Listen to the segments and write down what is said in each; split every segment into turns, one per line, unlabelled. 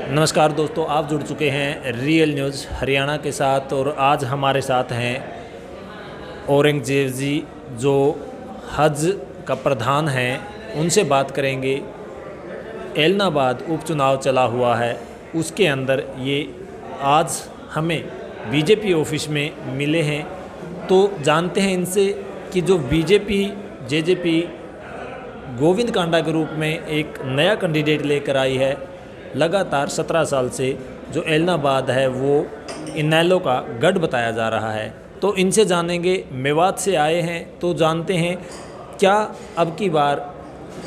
नमस्कार दोस्तों, आप जुड़ चुके हैं रियल न्यूज़ हरियाणा के साथ और आज हमारे साथ हैं औरंगजेब जी जो हज का प्रधान हैं। उनसे बात करेंगे। एलनाबाद उपचुनाव चला हुआ है, उसके अंदर ये आज हमें बीजेपी ऑफिस में मिले हैं, तो जानते हैं इनसे कि जो बीजेपी जेजेपी गोविंद कांडा के रूप में एक नया कैंडिडेट लेकर आई है। लगातार 17 साल से जो एलनाबाद है वो इनेलो का गढ़ बताया जा रहा है, तो इनसे जानेंगे। मेवात से आए हैं तो जानते हैं क्या अब की बार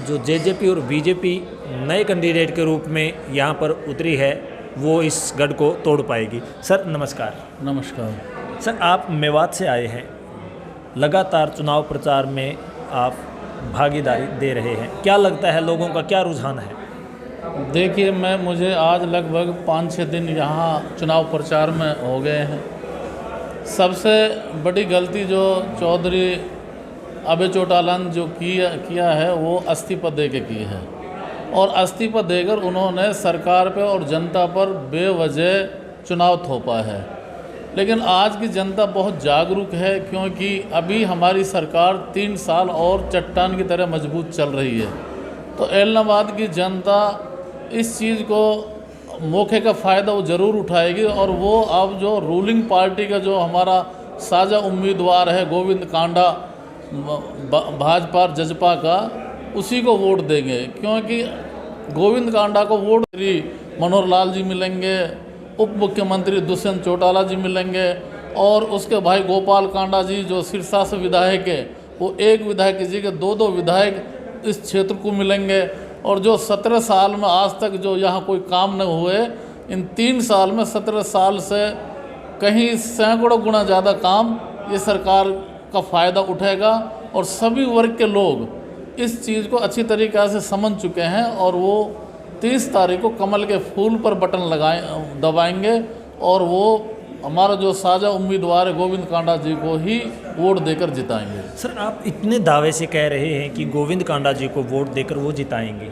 जो जेजेपी और बीजेपी नए कैंडिडेट के रूप में यहाँ पर उतरी है वो इस गढ़ को तोड़ पाएगी। सर नमस्कार।
नमस्कार
सर, आप मेवात से आए हैं, लगातार चुनाव प्रचार में आप भागीदारी दे रहे हैं, क्या लगता है लोगों का क्या रुझान है?
देखिए, मुझे आज लगभग 5-6 दिन यहाँ चुनाव प्रचार में हो गए हैं। सबसे बड़ी गलती जो चौधरी अभय चौटाला ने जो किया है वो इस्तीफा दे के की है, और इस्तीफा देकर उन्होंने सरकार पे और जनता पर बेवजह चुनाव थोपा है। लेकिन आज की जनता बहुत जागरूक है, क्योंकि अभी हमारी सरकार 3 साल और चट्टान की तरह मजबूत चल रही है। तो एलनाबाद की जनता इस चीज़ को मौके का फ़ायदा वो ज़रूर उठाएगी, और वो अब जो रूलिंग पार्टी का जो हमारा साझा उम्मीदवार है गोविंद कांडा भाजपा जजपा का, उसी को वोट देंगे। क्योंकि गोविंद कांडा को वोट मनोहर लाल जी मिलेंगे, उप मुख्यमंत्री दुष्यंत चौटाला जी मिलेंगे, और उसके भाई गोपाल कांडा जी जो सिरसा से विधायक है, वो एक विधायक जी के 2-2 विधायक इस क्षेत्र को मिलेंगे। और जो 17 साल में आज तक जो यहाँ कोई काम न हुए, इन 3 साल में 17 साल से कहीं सैकड़ों गुना ज़्यादा काम ये सरकार का फ़ायदा उठेगा। और सभी वर्ग के लोग इस चीज़ को अच्छी तरीक़े से समझ चुके हैं, और वो 30 तारीख को कमल के फूल पर बटन दबाएंगे, और वो हमारा जो साझा उम्मीदवार है गोविंद कांडा जी को ही वोट देकर जिताएंगे।
सर, आप इतने दावे से कह रहे हैं कि गोविंद कांडा जी को वोट देकर वो जिताएंगे,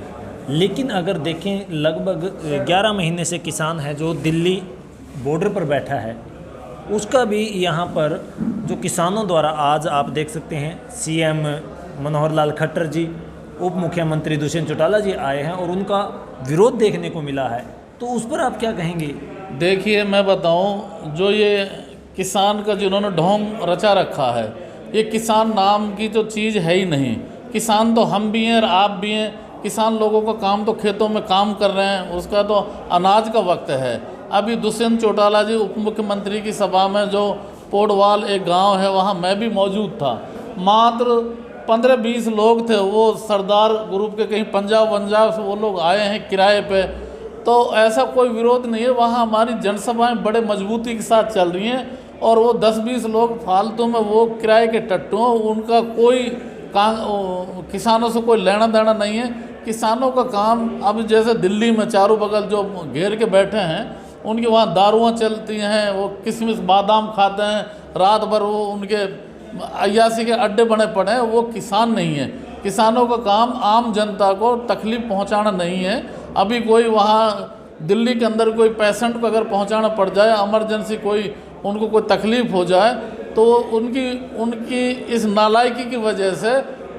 लेकिन अगर देखें लगभग 11 महीने से किसान है जो दिल्ली बॉर्डर पर बैठा है, उसका भी यहाँ पर जो किसानों द्वारा आज आप देख सकते हैं सीएम मनोहर लाल खट्टर जी, उप मुख्यमंत्री दुष्यंत चौटाला जी आए हैं और उनका विरोध देखने को मिला है, तो उस पर आप क्या कहेंगे?
देखिए, मैं बताऊं, जो ये किसान का जिन्होंने ढोंग रचा रखा है, ये किसान नाम की तो चीज़ है ही नहीं। किसान तो हम भी हैं और आप भी हैं। किसान लोगों का काम तो खेतों में काम कर रहे हैं, उसका तो अनाज का वक्त है। अभी दुष्यंत चौटाला जी उप मुख्यमंत्री की सभा में जो पोडवाल एक गांव है, वहां मैं भी मौजूद था। मात्र 15-20 लोग थे, वो सरदार ग्रुप के कहीं पंजाब से वो लोग आए हैं किराए पे। तो ऐसा कोई विरोध नहीं है, वहाँ हमारी जनसभाएं बड़े मजबूती के साथ चल रही हैं, और वो 10-20 लोग फालतू में वो किराए के टट्टू हैं, उनका कोई किसानों से कोई लेना देना नहीं है। किसानों का काम अब जैसे दिल्ली में चारों बगल जो घेर के बैठे हैं, उनकी वहाँ दारुआँ चलती हैं, वो किशमिश बादाम खाते हैं, रात भर वो उनके अय्यासी के अड्डे बने पड़े हैं। वो किसान नहीं है। किसानों का काम आम जनता को तकलीफ़ पहुँचाना नहीं है। अभी कोई वहाँ दिल्ली के अंदर कोई पेशेंट को अगर पहुँचाना पड़ जाए, इमरजेंसी कोई उनको कोई तकलीफ़ हो जाए, तो उनकी इस नालायकी की वजह से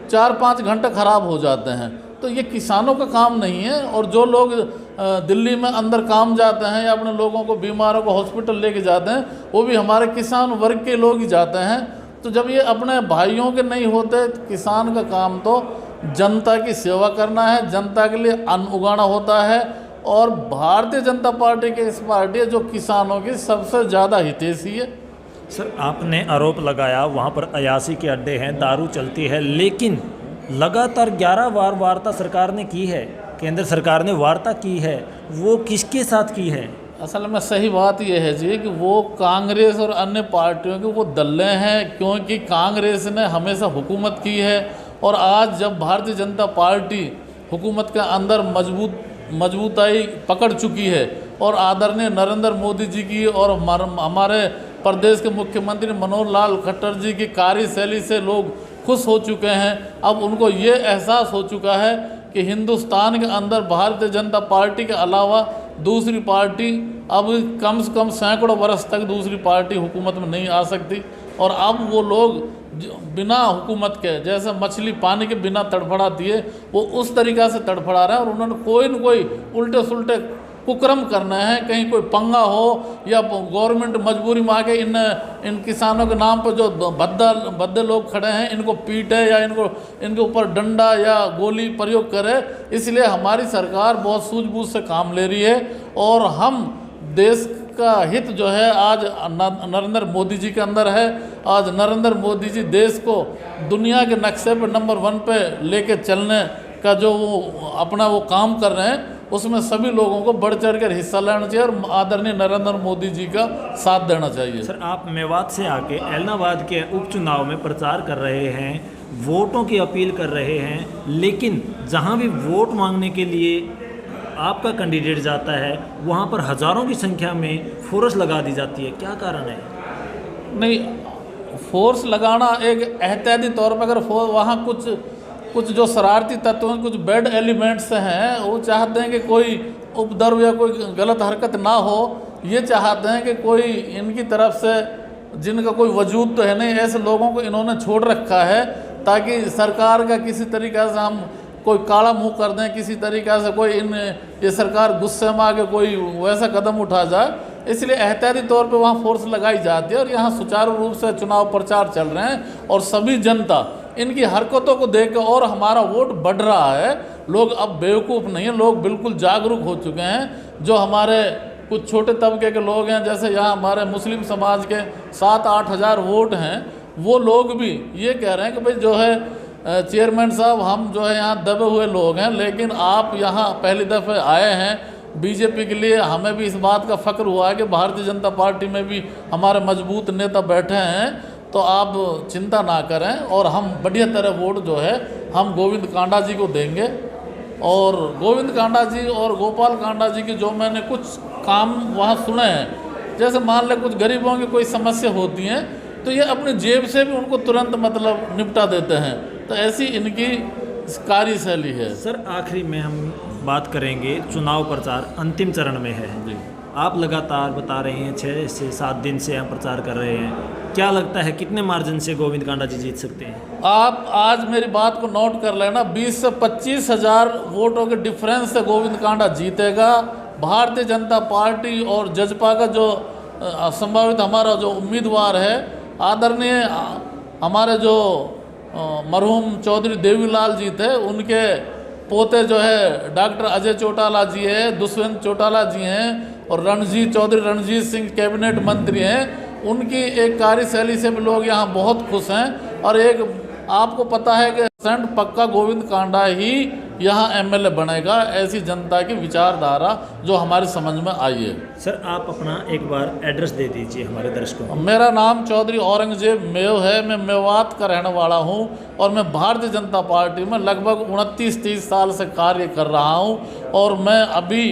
4-5 घंटे ख़राब हो जाते हैं। तो ये किसानों का काम नहीं है। और जो लोग दिल्ली में अंदर काम जाते हैं या अपने लोगों को बीमारों को हॉस्पिटल लेके जाते हैं, वो भी हमारे किसान वर्ग के लोग ही जाते हैं। तो जब ये अपने भाइयों के नहीं होते, तो किसान का काम तो जनता की सेवा करना है, जनता के लिए अन्न उगाना होता है। और भारतीय जनता पार्टी की इस पार्टी है जो किसानों की सबसे ज़्यादा हितैषी है।
सर, आपने आरोप लगाया वहाँ पर अयासी के अड्डे हैं, दारू चलती है, लेकिन लगातार 11 बार वार्ता सरकार ने की है, केंद्र सरकार ने वार्ता की है, वो किसके साथ की है?
असल में सही बात यह है जी कि वो कांग्रेस और अन्य पार्टियों के वो दल्ले हैं, क्योंकि कांग्रेस ने हमेशा हुकूमत की है, और आज जब भारतीय जनता पार्टी हुकूमत के अंदर मजबूताई पकड़ चुकी है, और आदरणीय नरेंद्र मोदी जी की और हमारे प्रदेश के मुख्यमंत्री मनोहर लाल खट्टर जी की कार्यशैली से लोग खुश हो चुके हैं। अब उनको ये एहसास हो चुका है कि हिंदुस्तान के अंदर भारतीय जनता पार्टी के अलावा दूसरी पार्टी अब कम से कम सैकड़ों वर्ष तक दूसरी पार्टी हुकूमत में नहीं आ सकती। और अब वो लोग बिना हुकूमत के, जैसे मछली पानी के बिना तड़फड़ाती है, वो उस तरीक़ा से तड़फड़ा रहे हैं। और उन्होंने कोई न कोई उल्टे सुलटे कुकर्म करना है, कहीं कोई पंगा हो या गवर्नमेंट मजबूरी में आके इन किसानों के नाम पर जो भद्दे लोग खड़े हैं इनको पीटे या इनके ऊपर डंडा या गोली प्रयोग करे। इसलिए हमारी सरकार बहुत सूझबूझ से काम ले रही है और हम देश का हित जो है आज नरेंद्र मोदी जी के अंदर है। आज नरेंद्र मोदी जी देश को दुनिया के नक्शे पर नंबर 1 पे लेके चलने का जो वो अपना वो काम कर रहे हैं, उसमें सभी लोगों को बढ़ चढ़ कर हिस्सा लेना चाहिए और आदरणीय नरेंद्र मोदी जी का साथ देना चाहिए।
सर, आप मेवात से आके एलनाबाद के उपचुनाव में प्रचार कर रहे हैं, वोटों की अपील कर रहे हैं, लेकिन जहां भी वोट मांगने के लिए आपका कैंडिडेट जाता है वहां पर हज़ारों की संख्या में फोर्स लगा दी जाती है, क्या कारण है?
नहीं, फोर्स लगाना एक एहतियाती तौर पर, अगर वहाँ कुछ जो शरारती तत्व हैं, कुछ बैड एलिमेंट्स हैं, वो चाहते हैं कि कोई उपद्रव या कोई गलत हरकत ना हो, ये चाहते हैं कि कोई इनकी तरफ से जिनका कोई वजूद तो है नहीं, ऐसे लोगों को इन्होंने छोड़ रखा है ताकि सरकार का किसी तरीक़े से हम कोई काला मुंह कर दें, किसी तरीक़े से कोई ये सरकार गुस्से में आके कोई वैसा कदम उठा जाए। इसलिए एहतियाती तौर पे वहाँ फोर्स लगाई जाती है और यहाँ सुचारू रूप से चुनाव प्रचार चल रहे हैं और सभी जनता इनकी हरकतों को देख कर और हमारा वोट बढ़ रहा है। लोग अब बेवकूफ़ नहीं है, लोग बिल्कुल जागरूक हो चुके हैं। जो हमारे कुछ छोटे तबके के लोग हैं, जैसे यहाँ हमारे मुस्लिम समाज के 7-8 हज़ार वोट हैं, वो लोग भी ये कह रहे हैं कि भाई जो है चेयरमैन साहब, हम जो है यहाँ दबे हुए लोग हैं, लेकिन आप यहाँ पहली दफ़े आए हैं बीजेपी के लिए। हमें भी इस बात का फ़ख्र हुआ है कि भारतीय जनता पार्टी में भी हमारे मजबूत नेता बैठे हैं, तो आप चिंता ना करें और हम बढ़िया तरह वोट जो है हम गोविंद कांडा जी को देंगे। और गोविंद कांडा जी और गोपाल कांडा जी की जो मैंने कुछ काम वहाँ सुने हैं, जैसे मान लें कुछ गरीबों की कोई समस्या होती हैं तो ये अपनी जेब से भी उनको तुरंत मतलब निपटा देते हैं, तो ऐसी इनकी कार्यशैली है।
सर, आखिरी में हम बात करेंगे, चुनाव प्रचार अंतिम चरण में है जी। आप लगातार बता रहे हैं 6 से 7 दिन से हम प्रचार कर रहे हैं, क्या लगता है कितने मार्जिन से गोविंद कांडा जी जीत सकते हैं?
आप आज मेरी बात को नोट कर लेना, 20 से 25 हज़ार वोटों के डिफरेंस से गोविंद कांडा जीतेगा। भारतीय जनता पार्टी और जजपा का जो संभावित हमारा जो उम्मीदवार है, आदरणीय हमारे जो मरहूम चौधरी देवीलाल जी थे, उनके पोते जो है डॉक्टर अजय चौटाला जी है, दुष्यंत चौटाला जी हैं और चौधरी रणजीत सिंह कैबिनेट मंत्री हैं। उनकी एक कार्यशैली से भी लोग यहाँ बहुत खुश हैं। और एक आपको पता है कि पक्का गोविंद कांडा ही यहाँ एमएलए बनेगा, ऐसी जनता की विचारधारा जो हमारी समझ में आई है।
सर, आप अपना एक बार एड्रेस दे दीजिए हमारे दर्शकों को।
मेरा नाम चौधरी औरंगजेब मेव है, मैं मेवात का रहने वाला हूँ और मैं भारतीय जनता पार्टी में लगभग 29-30 साल से कार्य कर रहा हूँ और मैं अभी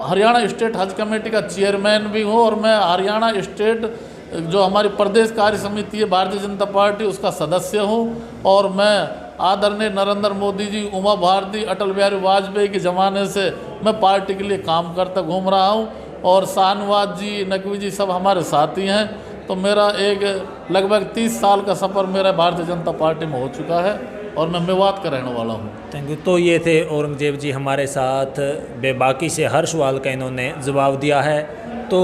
हरियाणा स्टेट हज कमेटी का चेयरमैन भी हूँ और मैं हरियाणा स्टेट जो हमारी प्रदेश कार्य समिति है भारतीय जनता पार्टी, उसका सदस्य हूँ। और मैं आदरणीय नरेंद्र मोदी जी, उमा भारती, अटल बिहारी वाजपेयी के ज़माने से मैं पार्टी के लिए काम करता घूम रहा हूँ और शाहनवाज जी, नकवी जी सब हमारे साथी हैं। तो मेरा एक लगभग 30 साल का सफ़र मेरा भारतीय जनता पार्टी में हो चुका है और मैं मेवात का रहने वाला हूँ।
Thank you. तो ये थे औरंगजेब जी हमारे साथ, बेबाकी से हर सवाल का इन्होंने जवाब दिया है। तो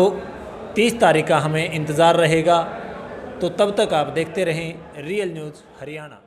30 तारीख का हमें इंतज़ार रहेगा, तो तब तक आप देखते रहें रियल न्यूज़ हरियाणा।